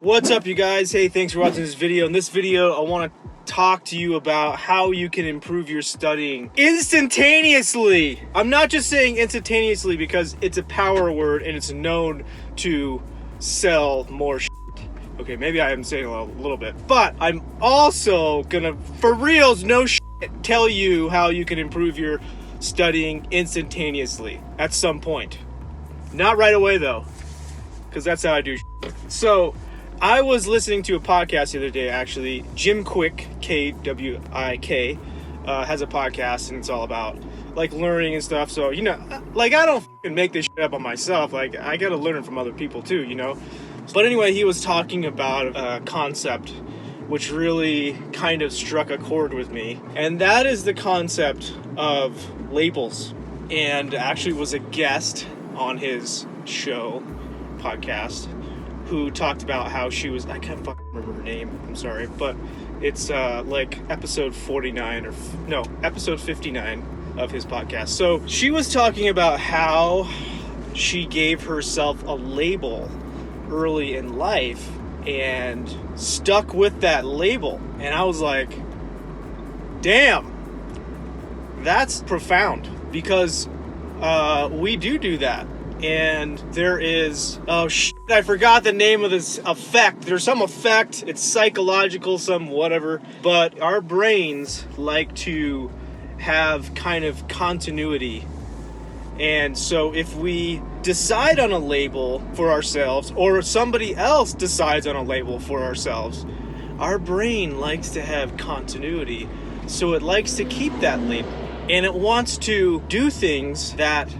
What's up, you guys? Hey, thanks for watching this video. In this video, I want to talk to you about how you can improve your studying instantaneously. I'm not just saying instantaneously because it's a power word and it's known to sell more shit. Okay, maybe I am saying a little bit, but I'm also gonna, for reals, no shit, tell you how you can improve your studying instantaneously at some point. Not right away though, because that's how I do shit. So I was listening to a podcast the other day, actually. Jim Quick, Kwik, has a podcast, and it's all about, like, learning and stuff. So, you know, like, I don't fucking make this shit up on myself. Like, I gotta learn from other people, too, you know? But anyway, he was talking about a concept which really kind of struck a chord with me. And that is the concept of labels. And actually was a guest on his show, podcast, who talked about how she was, I can't fucking remember her name, I'm sorry, but it's like episode 49 episode 59 of his podcast. So she was talking about how she gave herself a label early in life and stuck with that label. And I was like, damn, that's profound, because we do that. And there is, I forgot the name of this effect. There's some effect, it's psychological, some whatever, but our brains like to have kind of continuity. And so if we decide on a label for ourselves, or somebody else decides on a label for ourselves, our brain likes to have continuity. So it likes to keep that label. And it wants to do things that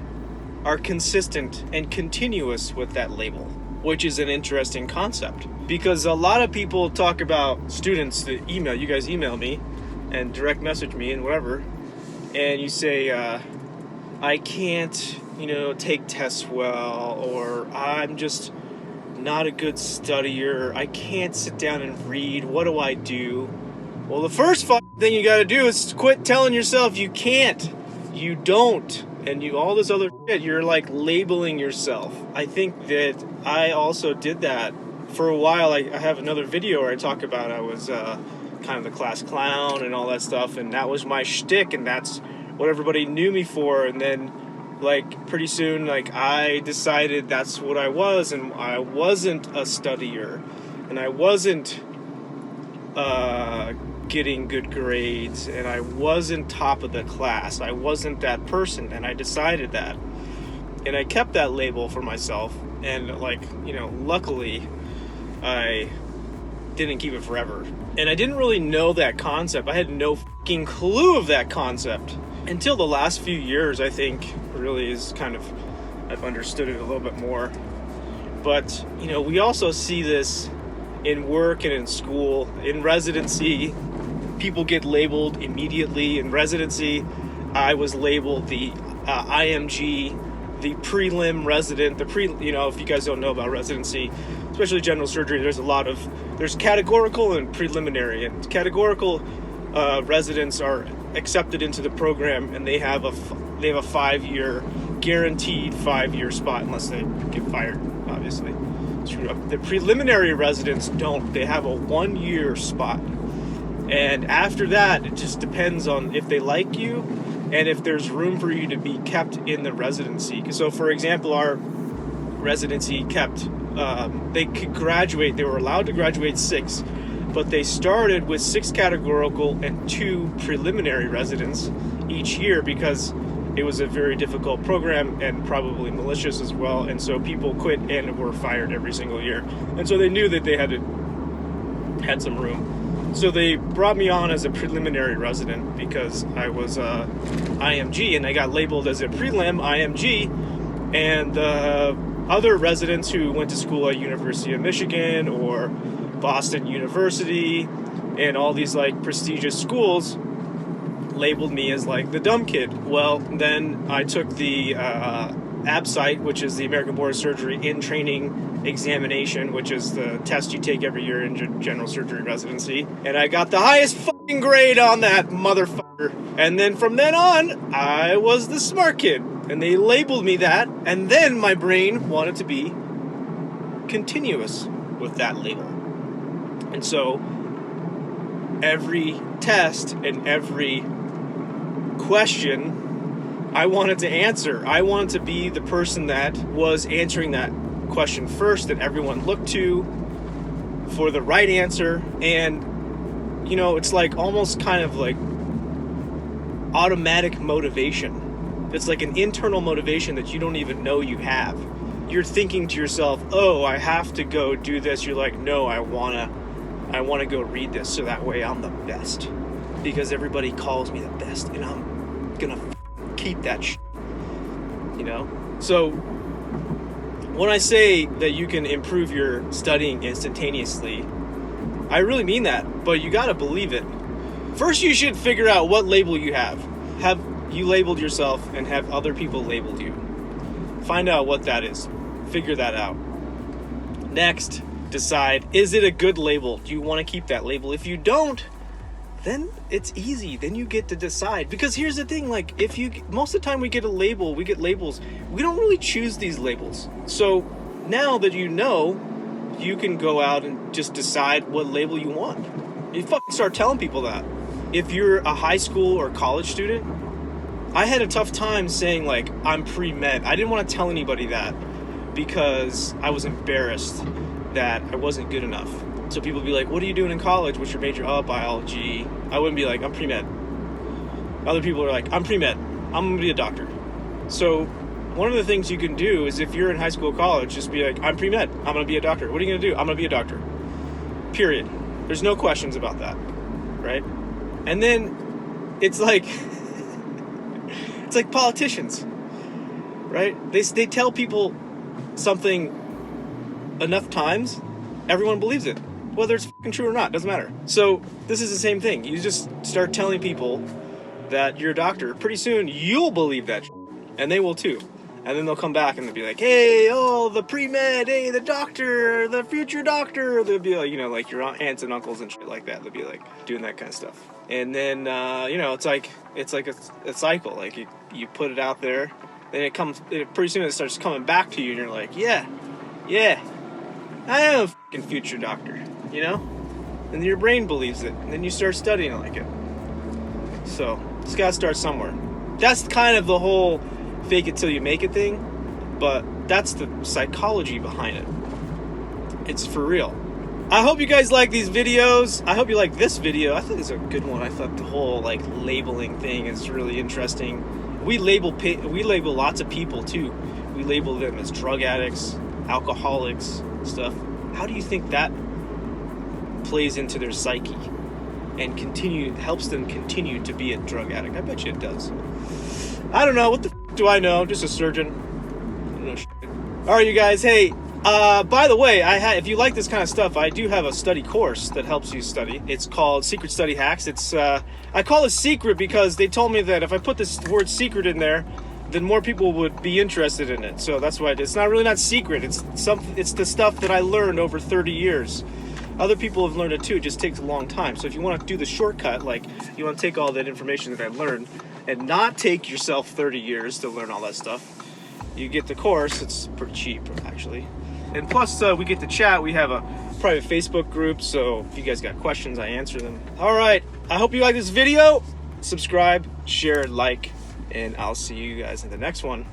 are consistent and continuous with that label, which is an interesting concept. Because a lot of people talk about students that email, you guys email me and direct message me and whatever, and you say, I can't, take tests well, or I'm just not a good studier, I can't sit down and read, what do I do? Well, the first thing you gotta do is quit telling yourself you can't, you don't, and you all this other shit. You're like labeling yourself. I think that I also did that for a while. I have another video where I talk about I was kind of the class clown and all that stuff, and that was my shtick, and that's what everybody knew me for. And then, like, pretty soon, like, I decided that's what I was, and I wasn't a studier, and I wasn't getting good grades, and I wasn't top of the class. I wasn't that person, and I decided that, and I kept that label for myself. And, like, luckily I didn't keep it forever, and I didn't really know that concept. I had no fucking clue of that concept until the last few years. I think really is kind of, I've understood it a little bit more. But we also see this in work and in school, in residency. People get labeled immediately. In residency, I was labeled the IMG, the prelim resident. If you guys don't know about residency, especially general surgery, there's categorical and preliminary. And categorical residents are accepted into the program, and they have a 5-year guaranteed 5-year spot unless they get fired, obviously. Screwed up. The preliminary residents don't. They have a 1-year spot. And after that, it just depends on if they like you and if there's room for you to be kept in the residency. So, for example, our residency they could graduate. They were allowed to graduate 6, but they started with 6 categorical and 2 preliminary residents each year because it was a very difficult program and probably malicious as well. And so people quit and were fired every single year. And so they knew that they had some room. So they brought me on as a preliminary resident because I was IMG, and I got labeled as a prelim IMG. And other residents who went to school at University of Michigan or Boston University and all these like prestigious schools labeled me as like the dumb kid. Well, then I took the ABSITE, which is the American Board of Surgery in training examination, which is the test you take every year in general surgery residency, and I got the highest fucking grade on that motherfucker. And then from then on, I was the smart kid, and they labeled me that. And then my brain wanted to be continuous. with that label. And so every test and every question I wanted to answer. I wanted to be the person that was answering that question first, that everyone looked to for the right answer. And, you know, it's like almost kind of like automatic motivation. It's like an internal motivation that you don't even know you have. You're thinking to yourself, oh, I have to go do this. You're like, no, I wanna go read this so that way I'm the best. Because everybody calls me the best, and I'm gonna keep that shit. You know? So when I say that you can improve your studying instantaneously, I really mean that, but you gotta believe it. First, you should figure out what label you have. Have you labeled yourself, and have other people labeled you? Find out what that is. Figure that out. Next, decide, is it a good label? Do you want to keep that label? If you don't, then it's easy. Then you get to decide. Because here's the thing, like, most of the time we get labels. We don't really choose these labels. So now that you know, you can go out and just decide what label you want. You fucking start telling people that. If you're a high school or college student, I had a tough time saying, like, I'm pre-med. I didn't want to tell anybody that because I was embarrassed that I wasn't good enough. So people would be like, what are you doing in college? What's your major? Oh, biology. I wouldn't be like, I'm pre-med. Other people are like, I'm pre-med. I'm going to be a doctor. So one of the things you can do is, if you're in high school or college, just be like, I'm pre-med. I'm going to be a doctor. What are you going to do? I'm going to be a doctor. Period. There's no questions about that. Right? And then it's like... it's like politicians, right? They tell people something enough times, everyone believes it. Whether it's fucking true or not, doesn't matter. So this is the same thing. You just start telling people that you're a doctor. Pretty soon, you'll believe that shit, and they will too. And then they'll come back and they'll be like, hey, oh, the pre-med, hey, the doctor, the future doctor. They'll be like, you know, like your aunts and uncles and shit like that. They'll be like doing that kind of stuff. And then, you know, it's like a cycle. Like you put it out there, then pretty soon it starts coming back to you, and you're like, yeah, I am a fucking future doctor, you know? And your brain believes it, and then you start studying like it. So, it's gotta start somewhere. That's kind of the whole fake it till you make it thing, but that's the psychology behind it. It's for real. I hope you guys like these videos. I hope you like this video. I think it's a good one. I thought the whole like labeling thing is really interesting. We label lots of people too. We label them as drug addicts, alcoholics, stuff. How do you think that plays into their psyche and helps them continue to be a drug addict? I bet you it does. I don't know. What the do I know? Just a surgeon. I don't know shit. All right, you guys. Hey, by the way, if you like this kind of stuff, I do have a study course that helps you study. It's called Secret Study Hacks. It's I call it secret because they told me that if I put this word secret in there, then more people would be interested in it. So that's why it's not secret. It's the stuff that I learned over 30 years. Other people have learned it too. It just takes a long time. So if you want to do the shortcut, like you want to take all that information that I learned and not take yourself 30 years to learn all that stuff, you get the course. It's pretty cheap, actually. And plus, we get to chat. We have a private Facebook group, so if you guys got questions, I answer them. All right. I hope you like this video. Subscribe, share, like, and I'll see you guys in the next one.